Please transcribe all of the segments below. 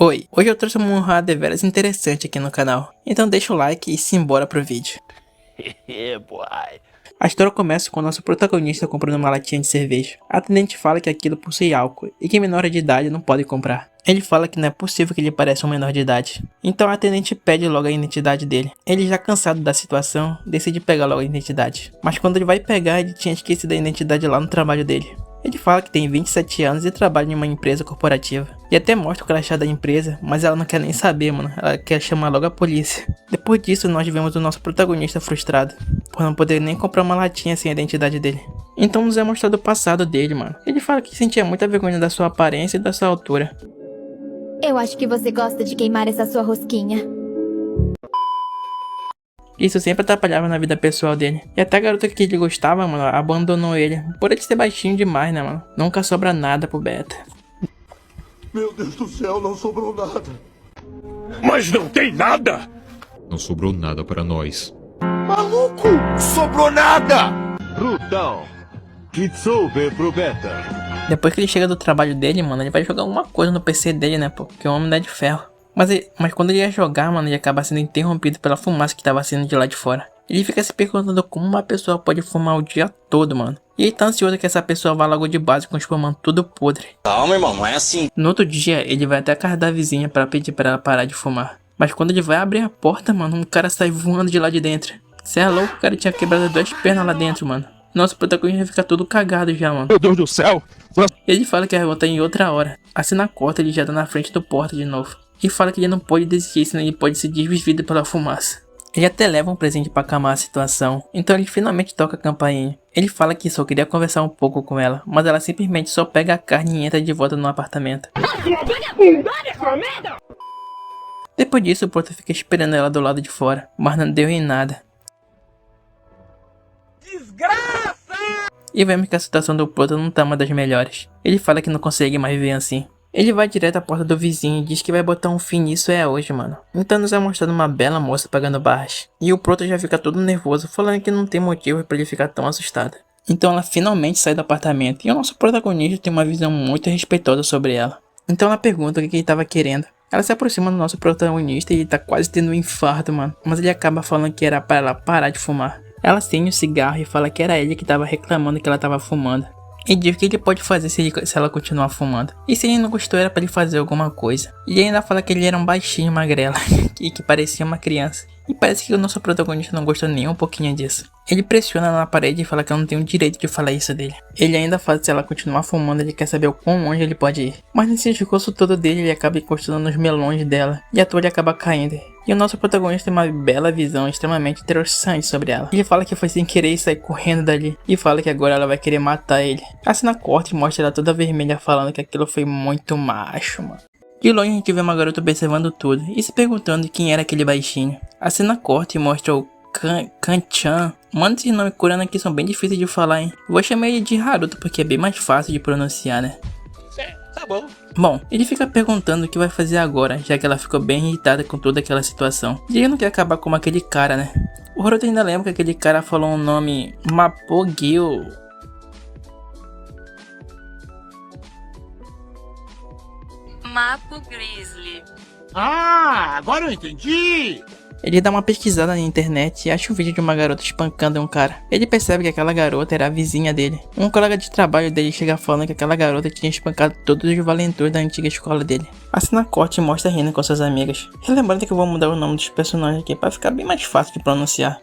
Oi, hoje eu trouxe uma honrada deveras interessante aqui no canal, então deixa o like e simbora pro vídeo. A história começa com o nosso protagonista comprando uma latinha de cerveja. A atendente fala que aquilo possui álcool e que menores de idade não podem comprar. Ele fala que não é possível que ele pareça um menor de idade. Então a atendente pede logo a identidade dele. Ele, já cansado da situação, decide pegar logo a identidade. Mas quando ele vai pegar, ele tinha esquecido a identidade lá no trabalho dele. Ele fala que tem 27 anos e trabalha em uma empresa corporativa. E até mostra o crachá da empresa, mas ela não quer nem saber, mano. Ela quer chamar logo a polícia. Depois disso, nós vemos o nosso protagonista frustrado, por não poder nem comprar uma latinha sem a identidade dele. Então nos é mostrado o passado dele, mano. Ele fala que sentia muita vergonha da sua aparência e da sua altura. Eu acho que você gosta de queimar essa sua rosquinha. Isso sempre atrapalhava na vida pessoal dele. E até a garota que ele gostava, mano, abandonou ele. Por ele ser baixinho demais, né, mano? Nunca sobra nada pro Beta. Meu Deus do céu, não sobrou nada. Mas não tem nada! Não sobrou nada para nós. Maluco! Sobrou nada! Brutão! Kitsube pro Beta. Depois que ele chega do trabalho dele, mano, ele vai jogar alguma coisa no PC dele, né, pô? Porque o homem não é de ferro. Mas quando ele ia jogar, mano, ele acaba sendo interrompido pela fumaça que tava saindo de lá de fora. Ele fica se perguntando como uma pessoa pode fumar o dia todo, mano. E ele tá ansioso que essa pessoa vá logo de base com os pulmões tudo podre. Calma, irmão, não é assim. No outro dia, ele vai até a casa da vizinha pra pedir pra ela parar de fumar. Mas quando ele vai abrir a porta, mano, um cara sai voando de lá de dentro. Cê é louco, o cara tinha quebrado 2 pernas lá dentro, mano. Nosso protagonista fica todo cagado já, mano. Meu Deus do céu! Ele fala que vai voltar em outra hora. Assim na corta, ele já tá na frente do porta de novo. E fala que ele não pode desistir, senão ele pode ser desvivido pela fumaça. Ele até leva um presente pra acalmar a situação, então ele finalmente toca a campainha. Ele fala que só queria conversar um pouco com ela, mas ela simplesmente só pega a carne e entra de volta no apartamento. Depois disso, o Proto fica esperando ela do lado de fora, mas não deu em nada. Desgraça! E vemos que a situação do Proto não tá uma das melhores. Ele fala que não consegue mais viver assim. Ele vai direto à porta do vizinho e diz que vai botar um fim nisso hoje, mano. Então nos é mostrado uma bela moça pagando barras. E o Proto já fica todo nervoso, falando que não tem motivo pra ele ficar tão assustado. Então ela finalmente sai do apartamento e o nosso protagonista tem uma visão muito respeitosa sobre ela. Então ela pergunta o que ele tava querendo. Ela se aproxima do nosso protagonista e ele tá quase tendo um infarto, mano. Mas ele acaba falando que era para ela parar de fumar. Ela acende o cigarro e fala que era ele que tava reclamando que ela tava fumando. E diz o que ele pode fazer se ela continuar fumando. E se ele não gostou, era pra ele fazer alguma coisa. E ainda fala que ele era um baixinho magrelo e que parecia uma criança. E parece que o nosso protagonista não gostou nem um pouquinho disso. Ele pressiona na parede e fala que ela não tem o direito de falar isso dele. Ele ainda fala que se ela continuar fumando, ele quer saber o quão longe ele pode ir. Mas nesse discurso todo dele, ele acaba encostando nos melões dela. E a torre acaba caindo. E o nosso protagonista tem uma bela visão extremamente interessante sobre ela. Ele fala que foi sem querer e sai correndo dali. E fala que agora ela vai querer matar ele. A cena corta e mostra ela toda vermelha falando que aquilo foi muito macho, mano. De longe a gente vê uma garota observando tudo e se perguntando quem era aquele baixinho. A cena corta e mostra o Kan-chan. Mano, esses nomes coreanos aqui são bem difíceis de falar, hein. Vou chamar ele de Haruto porque é bem mais fácil de pronunciar, né. Tá bom. Bom, ele fica perguntando o que vai fazer agora, já que ela ficou bem irritada com toda aquela situação. E ele não quer acabar como aquele cara, né. O Haruto ainda lembra que aquele cara falou um nome Mapogil. Mapo Grizzly. Ah, agora eu entendi! Ele dá uma pesquisada na internet e acha um vídeo de uma garota espancando um cara. Ele percebe que aquela garota era a vizinha dele. Um colega de trabalho dele chega falando que aquela garota tinha espancado todos os valentões da antiga escola dele. A cena corte mostra rindo com suas amigas. Relembrando que eu vou mudar o nome dos personagens aqui para ficar bem mais fácil de pronunciar.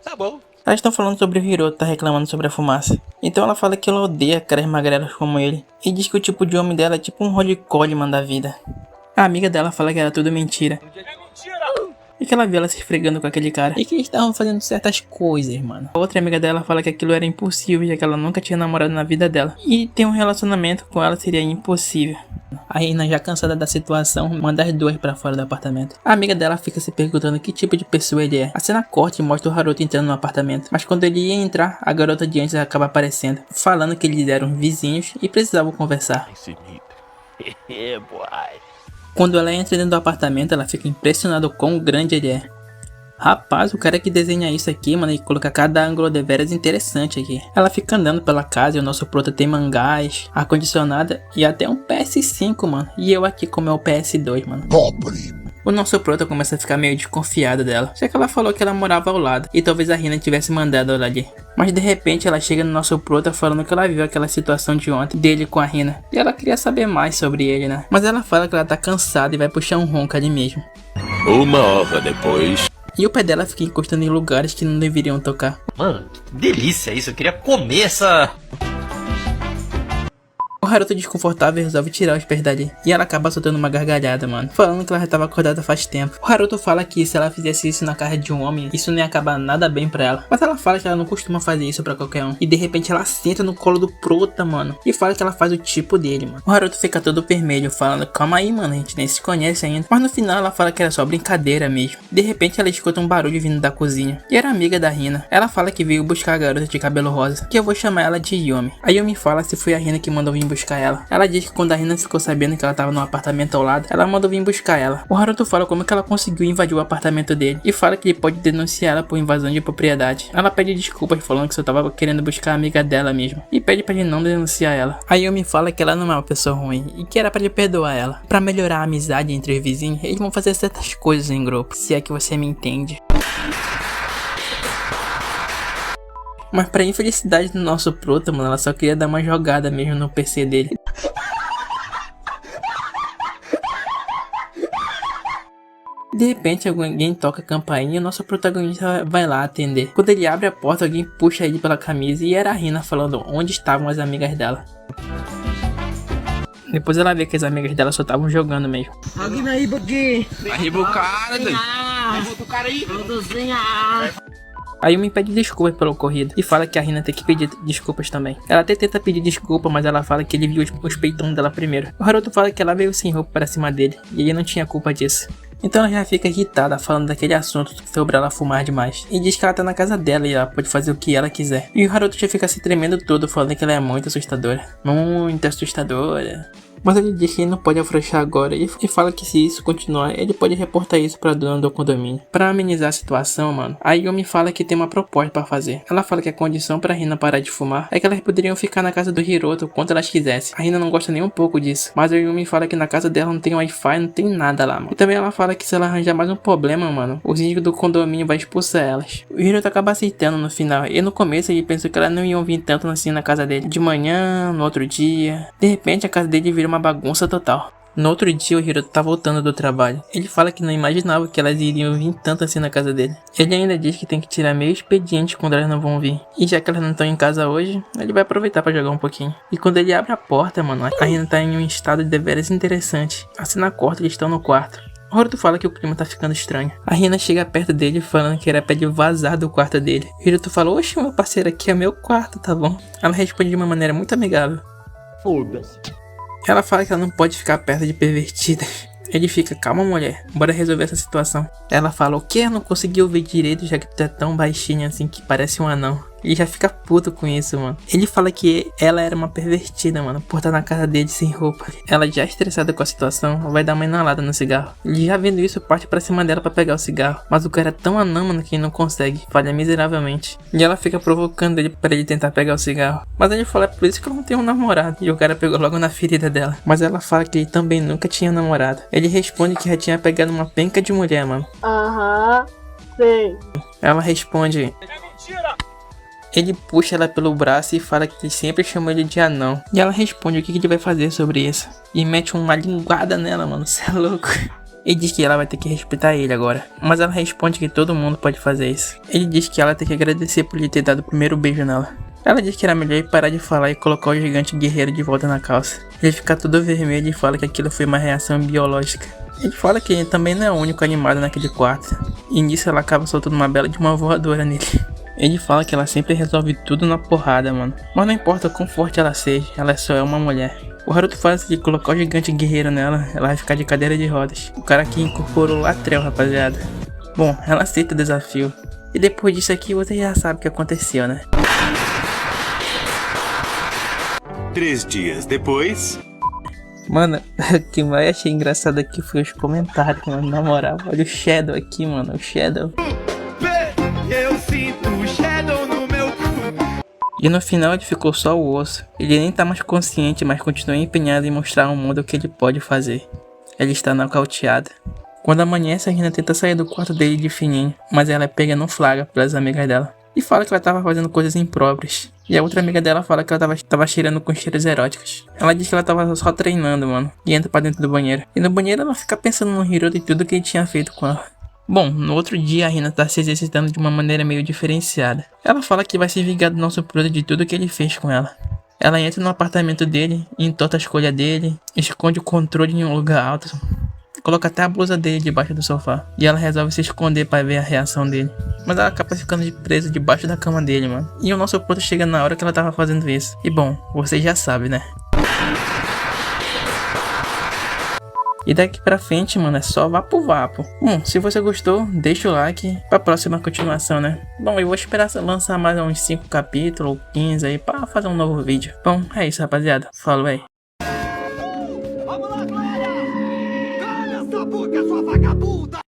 Tá bom. Elas estão falando sobre o Hiroto tá reclamando sobre a fumaça. Então ela fala que ela odeia caras magrelos como ele. E diz que o tipo de homem dela é tipo um Holly Coleman da vida. A amiga dela fala que era tudo mentira. E que ela viu ela se esfregando com aquele cara. E que eles estavam fazendo certas coisas, mano. A outra amiga dela fala que aquilo era impossível, já que ela nunca tinha namorado na vida dela. E ter um relacionamento com ela seria impossível. A Ina, já cansada da situação, manda as duas pra fora do apartamento. A amiga dela fica se perguntando que tipo de pessoa ele é. A cena corta e mostra o Haruto entrando no apartamento. Mas quando ele ia entrar, a garota de antes acaba aparecendo, falando que eles eram vizinhos e precisavam conversar. Quando ela entra dentro do apartamento, ela fica impressionada com quão grande ele é. Rapaz, o cara que desenha isso aqui, mano, e coloca cada ângulo deveras interessante aqui. Ela fica andando pela casa e o nosso prota tem mangás, ar-condicionado e até um PS5, mano. E eu aqui com o meu PS2, mano. Pobre. O nosso prota começa a ficar meio desconfiado dela, já que ela falou que ela morava ao lado e talvez a Hina tivesse mandado ela ali. Mas de repente ela chega no nosso prota falando que ela viu aquela situação de ontem dele com a Hina e ela queria saber mais sobre ele, né? Mas ela fala que ela tá cansada e vai puxar um ronco ali mesmo. 1 hora depois. E o pé dela fica encostando em lugares que não deveriam tocar. Mano, que delícia isso, eu queria comer essa... O Haruto desconfortável resolve tirar os pés dali. E ela acaba soltando uma gargalhada, mano. Falando que ela já estava acordada faz tempo. O Haruto fala que se ela fizesse isso na cara de um homem, isso não ia acabar nada bem pra ela. Mas ela fala que ela não costuma fazer isso pra qualquer um. E de repente ela senta no colo do prota, mano. E fala que ela faz o tipo dele, mano. O Haruto fica todo vermelho, falando, calma aí, mano, a gente nem se conhece ainda. Mas no final ela fala que era só brincadeira mesmo. De repente ela escuta um barulho vindo da cozinha. E era amiga da Hina. Ela fala que veio buscar a garota de cabelo rosa. Que eu vou chamar ela de Yumi. A Yumi fala se foi a Hina que mandou vir buscar ela. Ela diz que quando a Hina ficou sabendo que ela tava no apartamento ao lado, ela mandou vir buscar ela. O Haruto fala como que ela conseguiu invadir o apartamento dele e fala que ele pode denunciar ela por invasão de propriedade. Ela pede desculpas falando que só tava querendo buscar a amiga dela mesmo e pede pra ele não denunciar ela. A Yumi fala que ela não é uma pessoa ruim e que era pra ele perdoar ela. Pra melhorar a amizade entre os vizinhos, eles vão fazer certas coisas em grupo, se é que você me entende. Mas pra infelicidade do nosso prota, mano, ela só queria dar uma jogada mesmo no PC dele. De repente alguém toca a campainha e o nosso protagonista vai lá atender. Quando ele abre a porta, alguém puxa ele pela camisa e era a Hina falando onde estavam as amigas dela. Depois ela vê que as amigas dela só estavam jogando mesmo. Arriba o cara, doido. A Yumi pede desculpas pelo ocorrido e fala que a Hina tem que pedir desculpas também. Ela até tenta pedir desculpa, mas ela fala que ele viu os peitões dela primeiro. O Haruto fala que ela veio sem roupa pra cima dele e ele não tinha culpa disso. Então ela já fica irritada falando daquele assunto sobre ela fumar demais. E diz que ela tá na casa dela e ela pode fazer o que ela quiser. E o Haruto já fica se tremendo todo falando que ela é muito assustadora. Muito assustadora. Mas ele diz que ele não pode afrouxar agora e fala que se isso continuar, ele pode reportar isso pra dona do condomínio. Pra amenizar a situação, mano, a Yumi fala que tem uma proposta pra fazer. Ela fala que a condição pra Hina parar de fumar é que elas poderiam ficar na casa do Hiroto quanto elas quisessem. A Hina não gosta nem um pouco disso, mas a Yumi fala que na casa dela não tem Wi-Fi, não tem nada lá, mano. E também ela fala que se ela arranjar mais um problema, mano, o síndico do condomínio vai expulsar elas. O Hiroto acaba aceitando no final, e no começo ele pensou que elas não iam vir tanto assim na casa dele. De manhã, no outro dia, de repente a casa dele vira uma bagunça total. No outro dia o Hiroto tá voltando do trabalho. Ele fala que não imaginava que elas iriam vir tanto assim na casa dele. Ele ainda diz que tem que tirar meio expediente quando elas não vão vir. E já que elas não estão em casa hoje, ele vai aproveitar pra jogar um pouquinho. E quando ele abre a porta, mano, a Hina tá em um estado de deveras interessante. A cena corta, eles estão no quarto. O Haruto fala que o clima tá ficando estranho. A Hina chega perto dele falando que era pra ele vazar do quarto dele. O Hiroto fala, oxe, meu parceiro, aqui é meu quarto, tá bom? Ela responde de uma maneira muito amigável. Foda-se. Ela fala que ela não pode ficar perto de pervertidas. Ele fica, calma mulher, bora resolver essa situação. Ela fala, o que? Eu não consegui ouvir direito já que tu é tão baixinha assim que parece um anão. Ele já fica puto com isso, mano. Ele fala que ela era uma pervertida, mano, por estar na casa dele sem roupa. Ela já estressada com a situação, vai dar uma inalada no cigarro. Ele já vendo isso, parte pra cima dela pra pegar o cigarro. Mas o cara é tão anão, mano, que ele não consegue. Falha miseravelmente. E ela fica provocando ele pra ele tentar pegar o cigarro. Mas ele fala, é por isso que eu não tenho um namorado. E o cara pegou logo na ferida dela. Mas ela fala que ele também nunca tinha namorado. Ele responde que já tinha pegado uma penca de mulher, mano. Aham, sei. Ela responde... Ele puxa ela pelo braço e fala que ele sempre chamou ele de anão. E ela responde o que ele vai fazer sobre isso. E mete uma linguada nela, mano. Cê é louco. Ele diz que ela vai ter que respeitar ele agora. Mas ela responde que todo mundo pode fazer isso. Ele diz que ela tem que agradecer por ele ter dado o primeiro beijo nela. Ela diz que era melhor ele parar de falar e colocar o gigante guerreiro de volta na calça. Ele fica todo vermelho e fala que aquilo foi uma reação biológica. Ele fala que ele também não é o único animado naquele quarto. E nisso ela acaba soltando uma bela de uma voadora nele. Ele fala que ela sempre resolve tudo na porrada, mano. Mas não importa o quão forte ela seja, ela só é uma mulher. O Haruto fala que colocar o gigante guerreiro nela, ela vai ficar de cadeira de rodas. O cara aqui incorporou o Latrell, rapaziada. Bom, ela aceita o desafio. E depois disso aqui, você já sabe o que aconteceu, né? 3 dias depois... Mano, o que mais achei engraçado aqui foi os comentários, mano. Na moral, olha o Shadow aqui, mano. O Shadow. E no final ele ficou só o osso. Ele nem tá mais consciente, mas continua empenhado em mostrar ao mundo o que ele pode fazer. Ele está nocauteado. Quando amanhece, a Hina tenta sair do quarto dele de fininho, mas ela é pega no flagra pelas amigas dela. E fala que ela tava fazendo coisas impróprias. E a outra amiga dela fala que ela tava cheirando com cheiros eróticos. Ela diz que ela tava só treinando, mano. E entra pra dentro do banheiro. E no banheiro ela fica pensando no Hiroto e tudo que ele tinha feito com ela. Bom, no outro dia a Hina tá se exercitando de uma maneira meio diferenciada. Ela fala que vai se vingar do nosso Proto de tudo que ele fez com ela. Ela entra no apartamento dele, entorta a escolha dele, esconde o controle em um lugar alto. Coloca até a blusa dele debaixo do sofá. E ela resolve se esconder pra ver a reação dele. Mas ela acaba ficando presa debaixo da cama dele, mano. E o nosso Proto chega na hora que ela tava fazendo isso. E bom, vocês já sabem, né? E daqui pra frente, mano, é só vapo. Bom, se você gostou, deixa o like pra próxima continuação, né? Bom, eu vou esperar lançar mais uns 5 capítulos ou 15 aí pra fazer um novo vídeo. Bom, é isso, rapaziada. Falou aí. Vamos lá, Glória! Cala essa boca, sua vagabunda!